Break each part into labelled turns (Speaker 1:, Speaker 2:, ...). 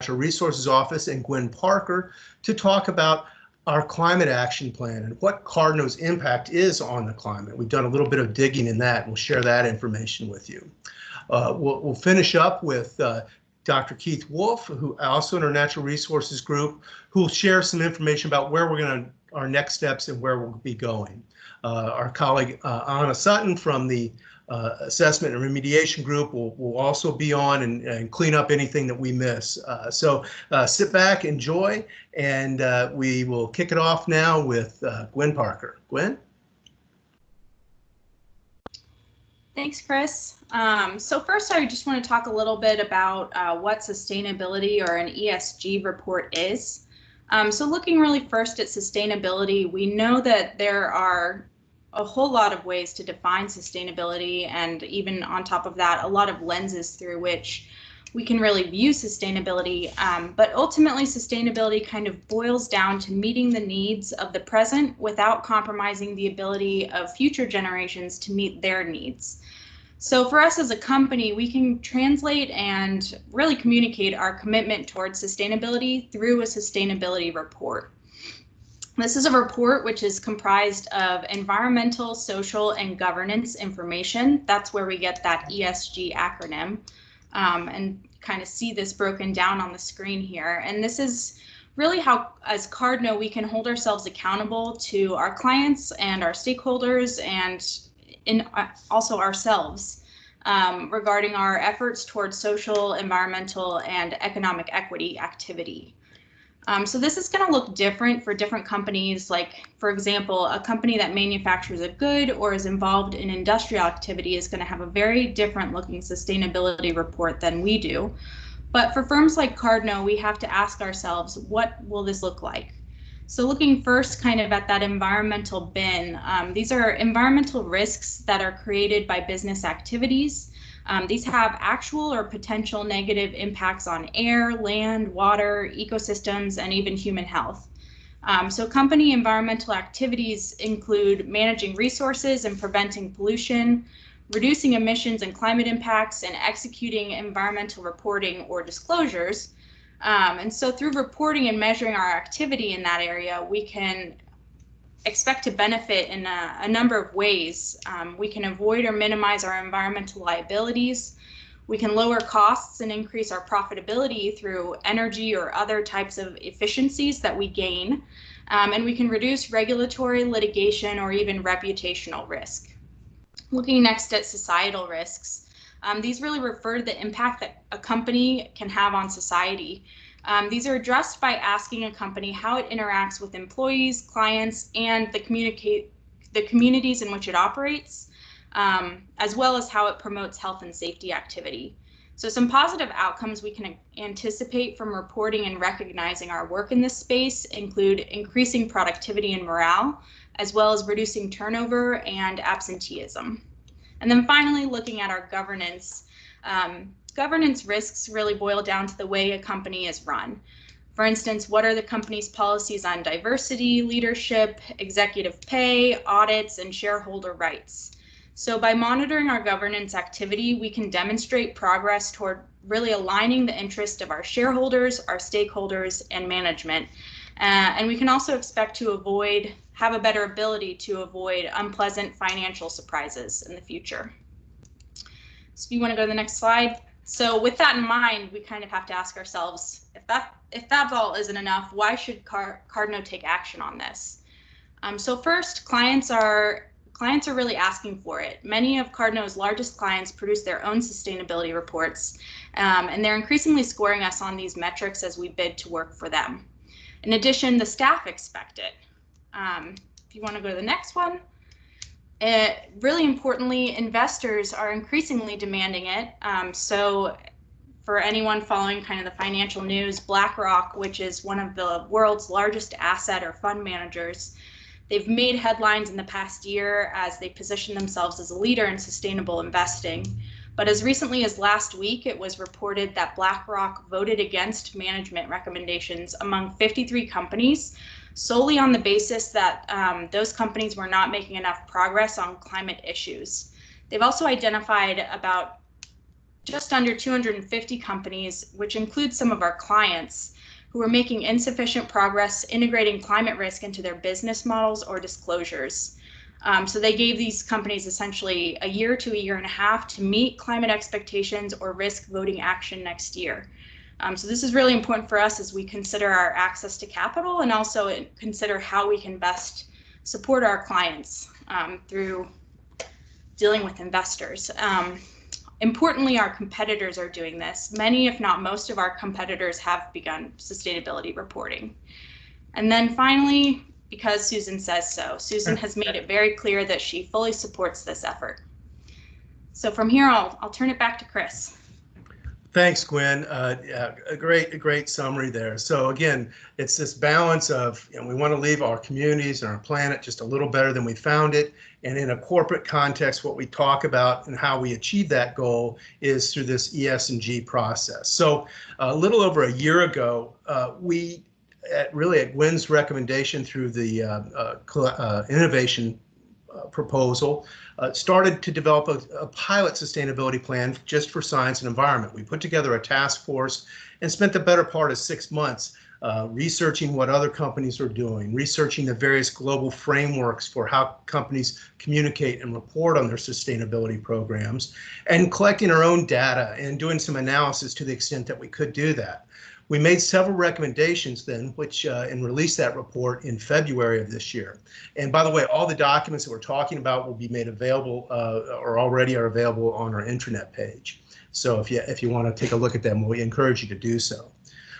Speaker 1: Resources Office and Gwen Parker to talk about our climate action plan and what Cardno's impact is on the climate. We've done a little bit of digging in that, and we'll share that information with you. We'll finish up with Dr. Keith Wolf, who also in our Natural Resources group, who will share some information about where we're going to, our next steps and where we'll be going. Our colleague Anna Sutton from the Assessment and Remediation Group will also be on and clean up anything that we miss. So sit back, enjoy, and we will kick it off now with Gwen Parker. Gwen?
Speaker 2: Thanks, Chris. So first, I just want to talk a little bit about what sustainability or an ESG report is. So looking really first at sustainability, we know that there are a whole lot of ways to define sustainability, and even on top of that, a lot of lenses through which we can really view sustainability. But ultimately, sustainability kind of boils down to meeting the needs of the present without compromising the ability of future generations to meet their needs. So for us as a company, we can translate and really communicate our commitment towards sustainability through a sustainability report. This is a report which is comprised of environmental, social, and governance information. That's where we get that ESG acronym, and kind of see this broken down on the screen here. And this is really how, as Cardno, we can hold ourselves accountable to our clients and our stakeholders and also ourselves regarding our efforts towards social, environmental, and economic equity activity. So this is going to look different for different companies. Like, for example, a company that manufactures a good or is involved in industrial activity is going to have a very different looking sustainability report than we do. But for firms like Cardno, we have to ask ourselves, what will this look like? So looking first kind of at that environmental bin, these are environmental risks that are created by business activities. These have actual or potential negative impacts on air, land, water, ecosystems, and even human health. So company environmental activities include managing resources and preventing pollution, reducing emissions and climate impacts, and executing environmental reporting or disclosures. And so through reporting and measuring our activity in that area, we can expect to benefit in a number of ways. We can avoid or minimize our environmental liabilities. We can lower costs and increase our profitability through energy or other types of efficiencies that we gain. And we can reduce regulatory, litigation, or even reputational risk. Looking next at societal risks, these really refer to the impact that a company can have on society. These are addressed by asking a company how it interacts with employees, clients, and the communities in which it operates, as well as how it promotes health and safety activity. So some positive outcomes we can anticipate from reporting and recognizing our work in this space include increasing productivity and morale, as well as reducing turnover and absenteeism. And then finally, looking at our governance. Governance risks really boil down to the way a company is run. For instance, what are the company's policies on diversity, leadership, executive pay, audits, and shareholder rights? So by monitoring our governance activity, we can demonstrate progress toward really aligning the interest of our shareholders, our stakeholders, and management. And we can also expect to have a better ability to avoid unpleasant financial surprises in the future. So if you want to go to the next slide. So with that in mind, we kind of have to ask ourselves, if that all isn't enough, why should Cardno take action on this? So first, clients are really asking for it. Many of Cardno's largest clients produce their own sustainability reports, and they're increasingly scoring us on these metrics as we bid to work for them. In addition, the staff expect it. If you want to go to the next one. Really importantly, investors are increasingly demanding it. So for anyone following kind of the financial news, BlackRock, which is one of the world's largest asset or fund managers, they've made headlines in the past year as they position themselves as a leader in sustainable investing. But as recently as last week, it was reported that BlackRock voted against management recommendations among 53 companies, solely on the basis that those companies were not making enough progress on climate issues. They've also identified about just under 250 companies, which includes some of our clients, who are making insufficient progress integrating climate risk into their business models or disclosures. So they gave these companies essentially a year to a year and a half to meet climate expectations or risk voting action next year. So this is really important for us as we consider our access to capital and also consider how we can best support our clients through dealing with investors. Importantly, our competitors are doing this. Many, if not most of our competitors have begun sustainability reporting. And then finally, because Susan says so, Susan has made it very clear that she fully supports this effort. So from here, I'll turn it back to Chris.
Speaker 1: Thanks, Gwen. Yeah, a great summary there. So again, it's this balance of, we want to leave our communities and our planet just a little better than we found it. And in a corporate context, what we talk about and how we achieve that goal is through this ES&G process. So a little over a year ago, we at Gwen's recommendation through the innovation proposal, started to develop a pilot sustainability plan just for science and environment. We put together a task force and spent the better part of 6 months researching what other companies are doing, researching the various global frameworks for how companies communicate and report on their sustainability programs, and collecting our own data and doing some analysis to the extent that we could do that. We made several recommendations then, which and released that report in February of this year. And by the way, all the documents that we're talking about will be made available or already are available on our intranet page. So if you want to take a look at them, we encourage you to do so.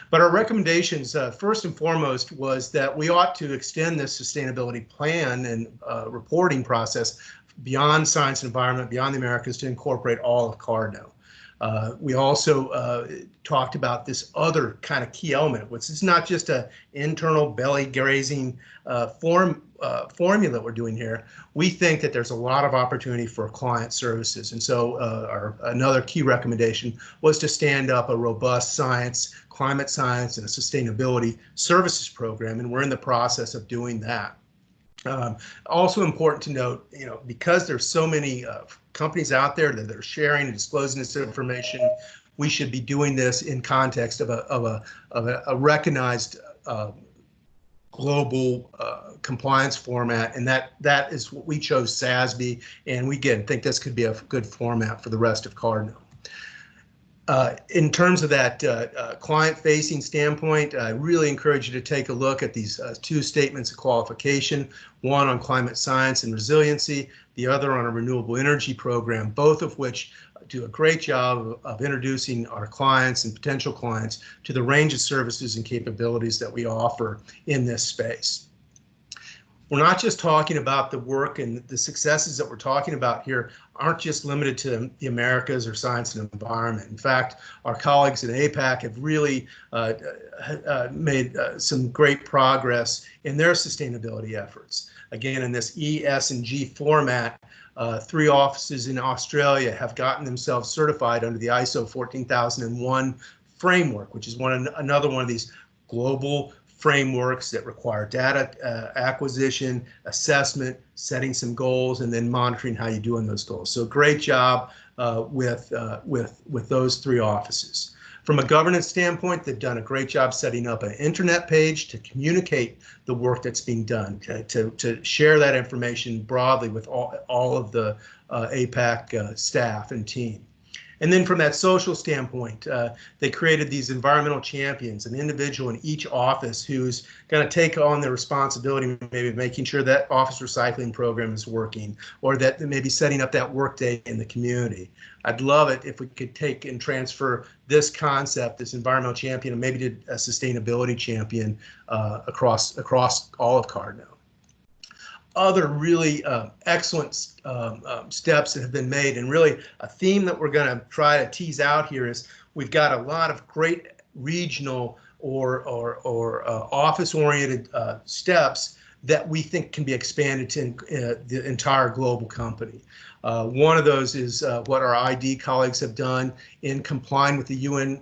Speaker 1: But our recommendations, first and foremost, was that we ought to extend this sustainability plan and reporting process beyond science and environment, beyond the Americas, to incorporate all of Cardno. We also talked about this other kind of key element, which is not just an internal belly grazing formula we're doing here. We think that there's a lot of opportunity for client services. And so another key recommendation was to stand up a robust climate science and a sustainability services program. And we're in the process of doing that. Also important to note, because there's so many companies out there that are sharing and disclosing this information, we should be doing this in context of a recognized global compliance format, and that is what we chose, SASB, and we again think this could be a good format for the rest of Cardno. In terms of that client-facing standpoint, I really encourage you to take a look at these two statements of qualification, one on climate science and resiliency, the other on a renewable energy program, both of which do a great job of introducing our clients and potential clients to the range of services and capabilities that we offer in this space. We're not just talking about the work, and the successes that we're talking about here aren't just limited to the Americas or science and environment. In fact, our colleagues at APAC have really made some great progress in their sustainability efforts. Again, in this ES&G format, 3 offices in Australia have gotten themselves certified under the ISO 14001 framework, which is another one of these global frameworks that require data acquisition, assessment, setting some goals, and then monitoring how you do on those goals. So great job with those 3 offices. From a governance standpoint, they've done a great job setting up an intranet page to communicate the work that's being done, to share that information broadly with all of the APAC staff and team. And then from that social standpoint, they created these environmental champions, an individual in each office who's going to take on the responsibility, maybe making sure that office recycling program is working, or that maybe setting up that work day in the community. I'd love it if we could take and transfer this concept, this environmental champion, and maybe to a sustainability champion across all of Cardno. Other really excellent steps that have been made, and really a theme that we're going to try to tease out here is we've got a lot of great regional or office-oriented steps that we think can be expanded to the entire global company. One of those is what our ID colleagues have done in complying with the UN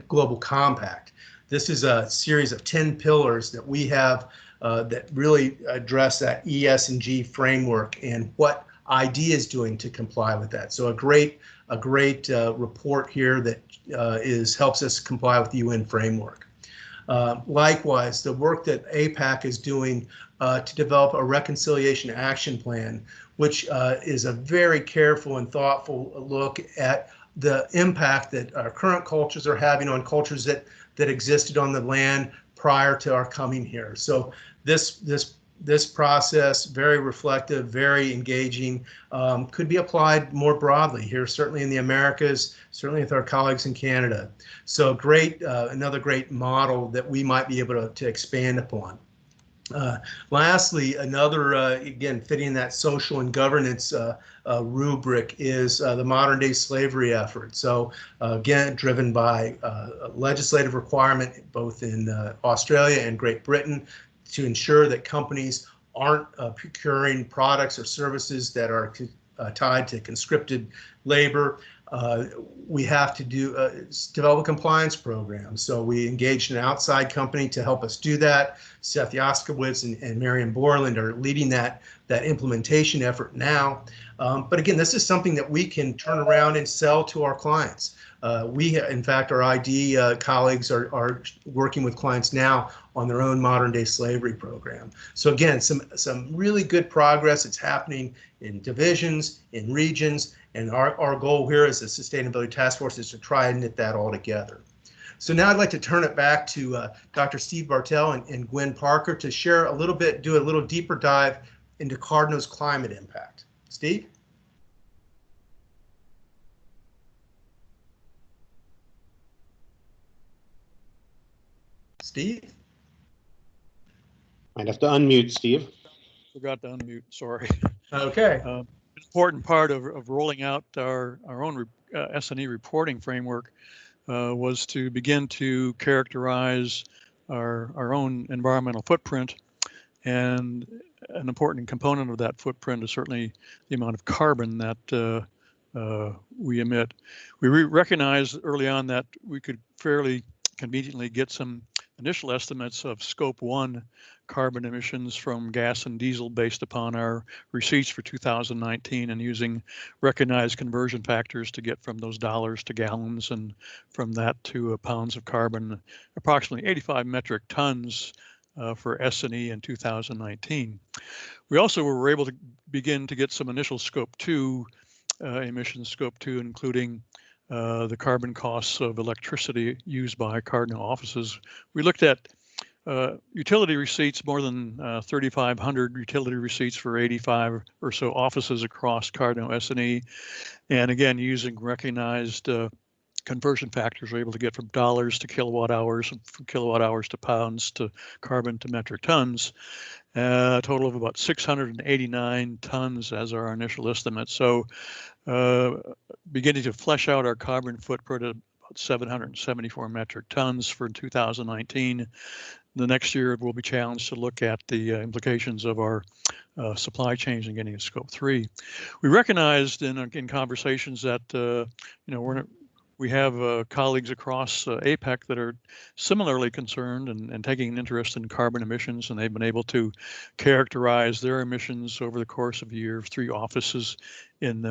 Speaker 1: Global Compact. This is a series of 10 pillars that we have that really address that ES&G framework and what ID is doing to comply with that. So a great report here that helps us comply with the UN framework. Likewise, the work that APAC is doing to develop a reconciliation action plan, which is a very careful and thoughtful look at the impact that our current cultures are having on cultures that existed on the land prior to our coming here. So this process, very reflective, very engaging, could be applied more broadly here, certainly in the Americas, certainly with our colleagues in Canada. So great, another great model that we might be able to expand upon. Lastly, another, again, fitting that social and governance rubric is the modern day slavery effort. So again, driven by a legislative requirement both in Australia and Great Britain to ensure that companies aren't procuring products or services that are tied to conscripted labor. We have to develop a compliance program. So we engaged an outside company to help us do that. Seth Yaskowitz and Marion Borland are leading that implementation effort now. But again, this is something that we can turn around and sell to our clients. In fact, our ID colleagues are working with clients now on their own modern day slavery program. So again, some really good progress. It's happening in divisions, in regions, and our goal here as a Sustainability Task Force is to try and knit that all together. So now I'd like to turn it back to Dr. Steve Bartel and Gwen Parker to share a little bit, do a little deeper dive into Cardno's climate impact. Steve? Steve?
Speaker 3: Might have to unmute, Steve.
Speaker 4: Forgot to unmute, sorry.
Speaker 1: Okay.
Speaker 4: An important part of rolling out our own S&E reporting framework was to begin to characterize our own environmental footprint. And an important component of that footprint is certainly the amount of carbon that we emit. We recognized early on that we could fairly conveniently get some initial estimates of Scope 1 carbon emissions from gas and diesel based upon our receipts for 2019 and using recognized conversion factors to get from those dollars to gallons and from that to pounds of carbon, approximately 85 metric tons for S&E in 2019. We also were able to begin to get some initial Scope 2 emissions, Scope 2 including the carbon costs of electricity used by Cardno offices. We looked at utility receipts, more than 3,500 utility receipts for 85 or so offices across Cardno S&E. And again, using recognized conversion factors, we're able to get from dollars to kilowatt hours, from kilowatt hours to pounds to carbon to metric tons. A total of about 689 tons as our initial estimate. So beginning to flesh out our carbon footprint at about 774 metric tons for 2019. The next year we'll be challenged to look at the implications of our supply chains and getting to Scope 3. We recognized in conversations that we have colleagues across APEC that are similarly concerned and taking an interest in carbon emissions, and they've been able to characterize their emissions over the course of a year of 3 offices in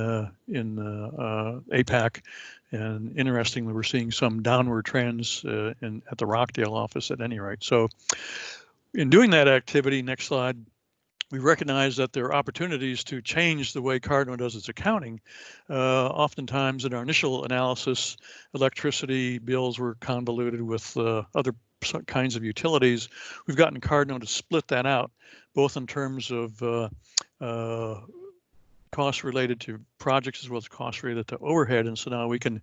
Speaker 4: APAC. And interestingly, we're seeing some downward trends at the Rockdale office at any rate. So in doing that activity, next slide, we recognize that there are opportunities to change the way Cardno does its accounting. Oftentimes in our initial analysis, electricity bills were convoluted with other kinds of utilities. We've gotten Cardno to split that out, both in terms of costs related to projects as well as costs related to overhead. And so now we can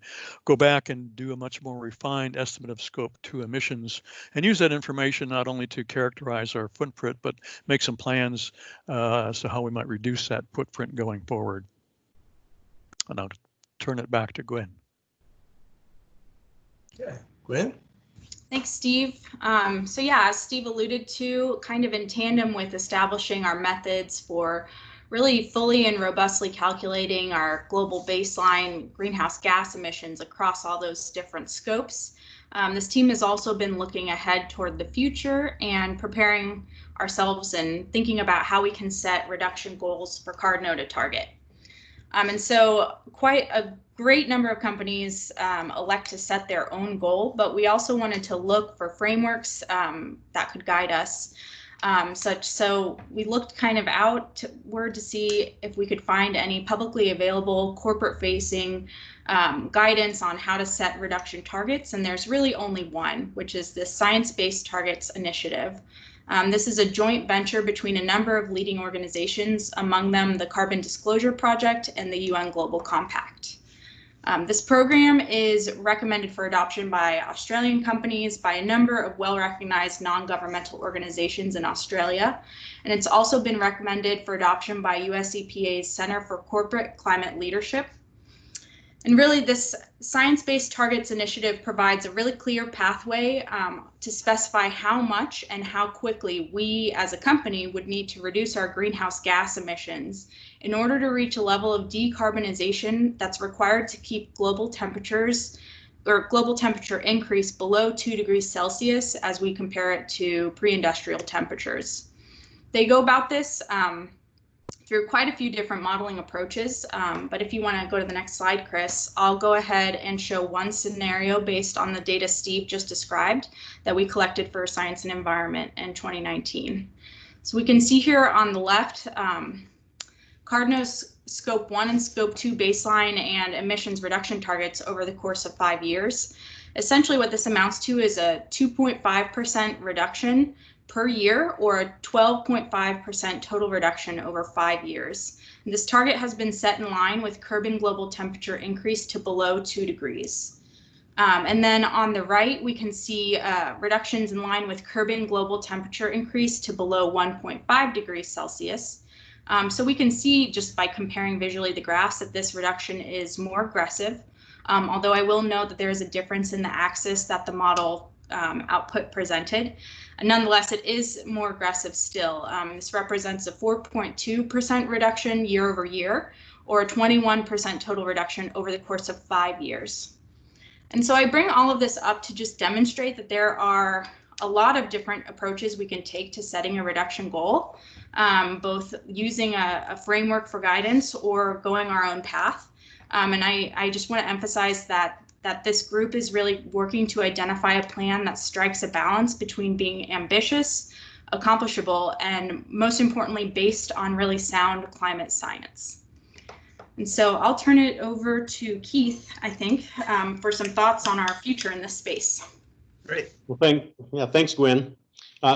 Speaker 4: go back and do a much more refined estimate of Scope 2 emissions and use that information not only to characterize our footprint, but make some plans as to how we might reduce that footprint going forward. And I'll turn it back to Gwen.
Speaker 1: Okay, Gwen?
Speaker 2: Thanks, Steve. So yeah, as Steve alluded to, kind of in tandem with establishing our methods for really fully and robustly calculating our global baseline greenhouse gas emissions across all those different scopes. This team has also been looking ahead toward the future and preparing ourselves and thinking about how we can set reduction goals for Cardno to target. And so quite a great number of companies elect to set their own goal, but we also wanted to look for frameworks that could guide us. So we looked kind of outward to see if we could find any publicly available corporate-facing guidance on how to set reduction targets, and there's really only one, which is the Science Based Targets Initiative. This is a joint venture between a number of leading organizations, among them the Carbon Disclosure Project and the UN Global Compact. This program is recommended for adoption by Australian companies, by a number of well-recognized non-governmental organizations in Australia, and it's also been recommended for adoption by US EPA's Center for Corporate Climate Leadership. And really, this Science-Based Targets Initiative provides a really clear pathway to specify how much and how quickly we as a company would need to reduce our greenhouse gas emissions in order to reach a level of decarbonization that's required to keep global temperatures or global temperature increase below 2 degrees Celsius as we compare it to pre-industrial temperatures. They go about this through quite a few different modeling approaches, but if you want to go to the next slide, Chris, I'll go ahead and show one scenario based on the data Steve just described that we collected for Science and Environment in 2019. So we can see here on the left, Cardno's Scope 1 and Scope 2 baseline and emissions reduction targets over the course of 5 years. Essentially what this amounts to is a 2.5% reduction per year, or a 12.5% total reduction over 5 years. And this target has been set in line with curbing global temperature increase to below 2 degrees. And then on the right, we can see reductions in line with curbing global temperature increase to below 1.5 degrees Celsius. So we can see just by comparing visually the graphs that this reduction is more aggressive, although I will note that there is a difference in the axis that the model output presented. Nonetheless, it is more aggressive still. This represents a 4.2% reduction year over year, or a 21% total reduction over the course of 5 years. And so I bring all of this up to just demonstrate that there are a lot of different approaches we can take to setting a reduction goal, both using a framework for guidance or going our own path. And I just want to emphasize that this group is really working to identify a plan that strikes a balance between being ambitious, accomplishable, and most importantly, based on really sound climate science. And so I'll turn it over to Keith, I think, for some thoughts on our future in this space.
Speaker 1: Great.
Speaker 3: Well, thanks, Gwen.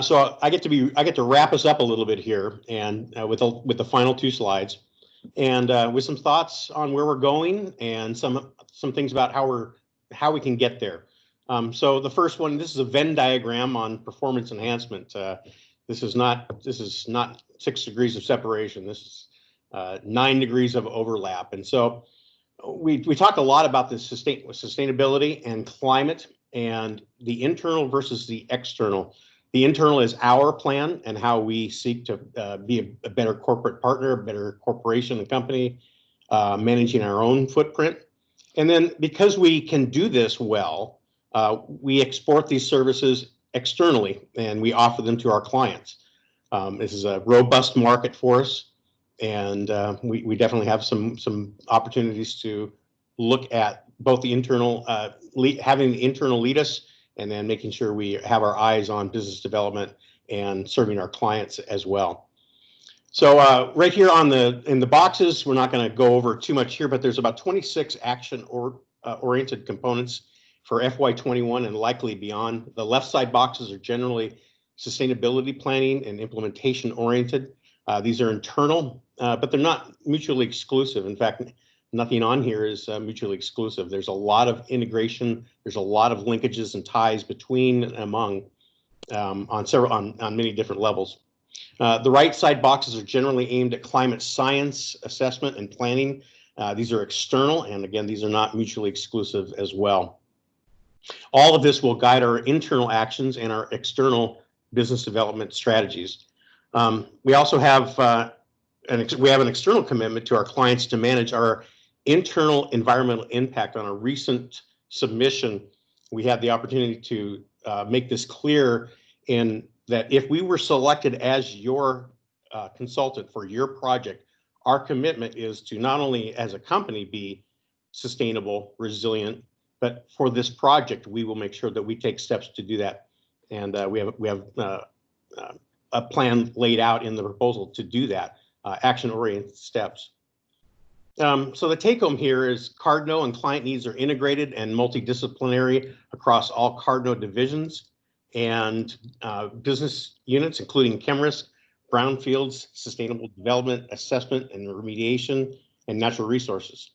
Speaker 3: So I get to wrap us up a little bit here, and with the final 2 slides, and with some thoughts on where we're going and some things about how we can get there. So the first one, this is a Venn diagram on performance enhancement. This is not 6 degrees of separation. This is 9 degrees of overlap. And so we talked a lot about this sustainability and climate and the internal versus the external. The internal is our plan and how we seek to be a better corporate partner, a better corporation and company, managing our own footprint. And then because we can do this well, we export these services externally and we offer them to our clients. This is a robust market for us, and we definitely have some opportunities to look at both the internal, having the internal lead us, and then making sure we have our eyes on business development and serving our clients as well. So right here in the boxes, we're not going to go over too much here, but there's about 26 action oriented components for FY21 and likely beyond. The left side boxes are generally sustainability planning and implementation oriented. These are internal, but they're not mutually exclusive. In fact, nothing on here is mutually exclusive. There's a lot of integration. There's a lot of linkages and ties between and among on many different levels. The right side boxes are generally aimed at climate science assessment and planning. These are external, and again, these are not mutually exclusive as well. All of this will guide our internal actions and our external business development strategies. We also have an external commitment to our clients to manage our internal environmental impact. On a recent submission, we had the opportunity to make this clear in that if we were selected as your consultant for your project, our commitment is to not only as a company be sustainable, resilient, but for this project, we will make sure that we take steps to do that. And we have a plan laid out in the proposal to do that, action-oriented steps. So the take home here is Cardno and client needs are integrated and multidisciplinary across all Cardno divisions and business units, including ChemRisk, brownfields, sustainable development, assessment and remediation, and natural resources.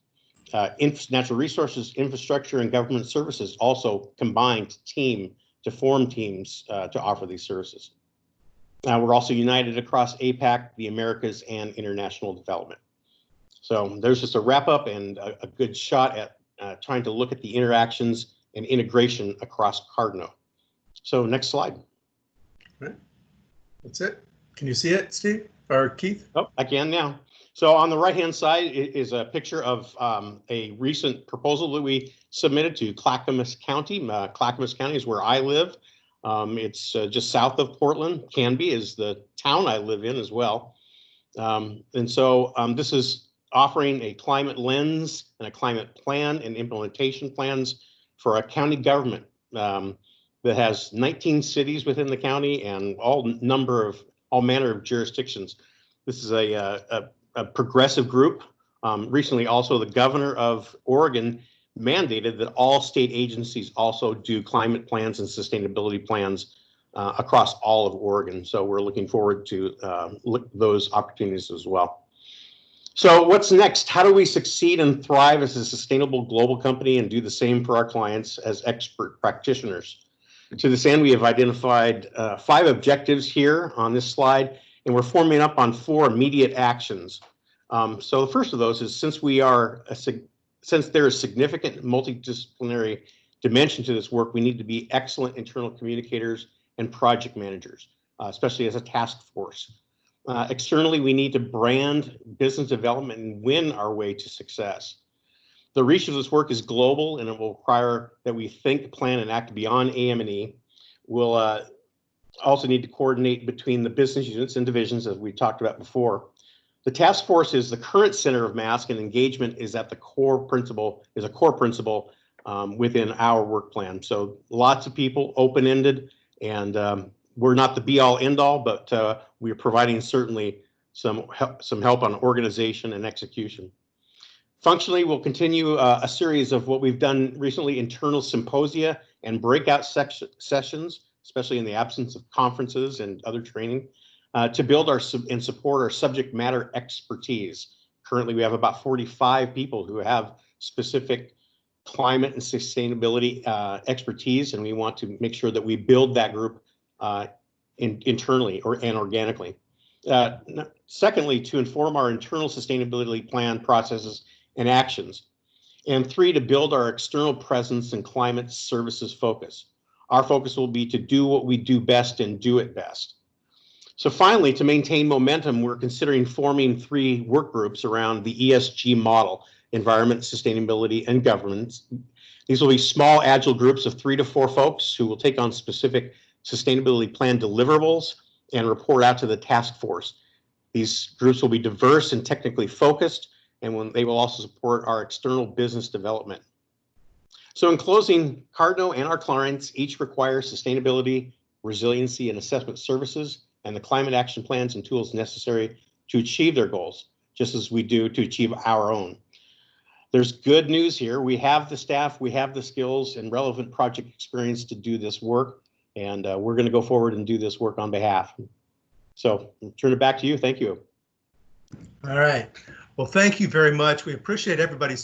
Speaker 3: Natural resources, infrastructure, and government services also combined to form teams to offer these services. We're also united across APAC, the Americas, and international development. So there's just a wrap up and a good shot at trying to look at the interactions and integration across Cardno. So next slide.
Speaker 1: Right. That's it. Can you see it, Steve or Keith?
Speaker 3: Oh, I can now. So on the right-hand side is a picture of a recent proposal that we submitted to Clackamas County. Clackamas County is where I live. It's just south of Portland. Canby is the town I live in as well. And so this is offering a climate lens and a climate plan and implementation plans for a county government that has 19 cities within the county and all manner of jurisdictions. This is a progressive group. Recently, also the governor of Oregon mandated that all state agencies also do climate plans and sustainability plans across all of Oregon. So we're looking forward to those opportunities as well. So what's next? How do we succeed and thrive as a sustainable global company and do the same for our clients as expert practitioners? To this end, we have identified 5 objectives here on this slide, and we're forming up on 4 immediate actions. So the first of those is since there is significant multidisciplinary dimension to this work, we need to be excellent internal communicators and project managers, especially as a task force. Externally, we need to brand business development and win our way to success. The reach of this work is global, and it will require that we think, plan, and act beyond AM&E. We'll also need to coordinate between the business units and divisions, as we talked about before. The task force is the current center of mass, and engagement is at the core principle, within our work plan. So lots of people, open-ended, and we're not the be-all, end-all, but we are providing certainly some help on organization and execution. Functionally, we'll continue a series of what we've done recently, internal symposia and breakout sessions, especially in the absence of conferences and other training, to build and support our subject matter expertise. Currently, we have about 45 people who have specific climate and sustainability expertise, and we want to make sure that we build that group internally and organically. Secondly, to inform our internal sustainability plan processes and actions. And 3, to build our external presence and climate services focus. Our focus will be to do what we do best and do it best. So finally, to maintain momentum, we're considering forming 3 work groups around the ESG model: environment, sustainability, and governance. These will be small, agile groups of 3 to 4 folks who will take on specific sustainability plan deliverables and report out to the task force. These groups will be diverse and technically focused, and they will also support our external business development. So in closing, Cardno and our clients each require sustainability, resiliency, and assessment services, and the climate action plans and tools necessary to achieve their goals, just as we do to achieve our own. There's good news here. We have the staff, we have the skills and relevant project experience to do this work, and we're going to go forward and do this work on behalf. So I'll turn it back to you. Thank you.
Speaker 1: All right. Well, thank you very much. We appreciate everybody's